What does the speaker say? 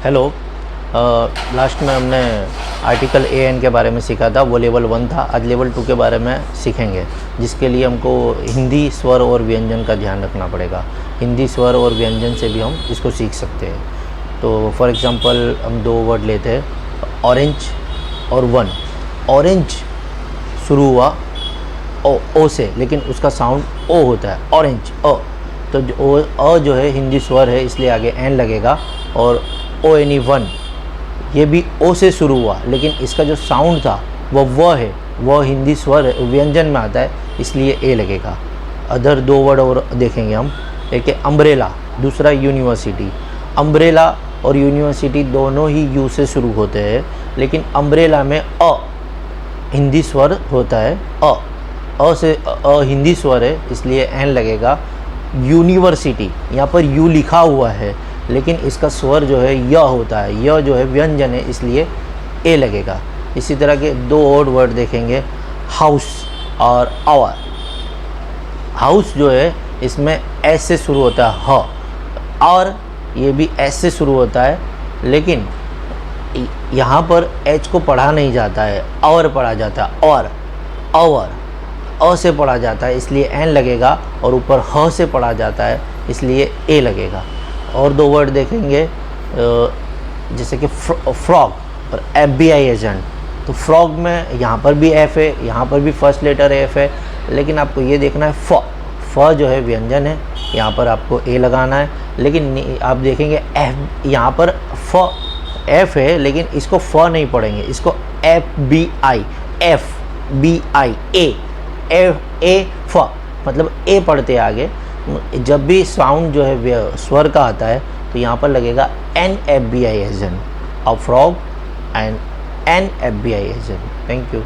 Hello. Last में हमने article A N के बारे में सीखा था, वो लेवल 1 था। आज लेवल 2 के बारे में सीखेंगे, जिसके लिए हमको हिंदी स्वर और व्यंजन का ध्यान रखना पड़ेगा। हिंदी स्वर और व्यंजन से भी हम इसको सीख सकते हैं। तो फॉर एग्ज़ाम्पल हम दो वर्ड लेते हैं, ऑरेंज और वन। ऑरेंज शुरू हुआ ओ से, लेकिन उसका साउंड ओ होता है, ऑरेंज अ। तो जो है हिंदी स्वर है, इसलिए आगे एन लगेगा। और ओ एनी वन, ये भी ओ से शुरू हुआ, लेकिन इसका जो साउंड था वो है, वह हिंदी स्वर व्यंजन में आता है, इसलिए ए लगेगा। अदर दो वर्ड और देखेंगे हम। एक है अम्ब्रेला, दूसरा यूनिवर्सिटी। अम्ब्रेला और यूनिवर्सिटी दोनों ही यू से शुरू होते हैं, लेकिन अम्ब्रेला में अ हिंदी स्वर होता है। अ से अ हिंदी स्वर है, इसलिए एन लगेगा। यूनिवर्सिटी, यहाँ पर यू लिखा हुआ है, लेकिन इसका स्वर जो है य होता है, य जो है व्यंजन है, इसलिए ए लगेगा। इसी तरह के दो और वर्ड देखेंगे, हाउस और आवर। हाउस जो है इसमें एस से शुरू होता है ह, और ये भी एस से शुरू होता है, लेकिन यहाँ पर एच को पढ़ा नहीं जाता है, और पढ़ा जाता है। और आवर अ से पढ़ा जाता है, इसलिए एन लगेगा, और ऊपर ह से पढ़ा जाता है, इसलिए ए लगेगा। और दो वर्ड देखेंगे, जैसे कि फ्रॉग और FBI एजेंट। तो फ्रॉग में यहाँ पर भी एफ है, यहाँ पर भी फर्स्ट लेटर एफ है, लेकिन आपको ये देखना है फ जो है व्यंजन है, यहाँ पर आपको ए लगाना है। लेकिन आप देखेंगे एफ, यहाँ पर एफ है, लेकिन इसको फ नहीं पढ़ेंगे, इसको FBI ए फ, मतलब ए पढ़ते आगे। जब भी साउंड जो है स्वर का आता है, तो यहाँ पर लगेगा NFBI एजेंट, और frog and NFBI agent. Thank you.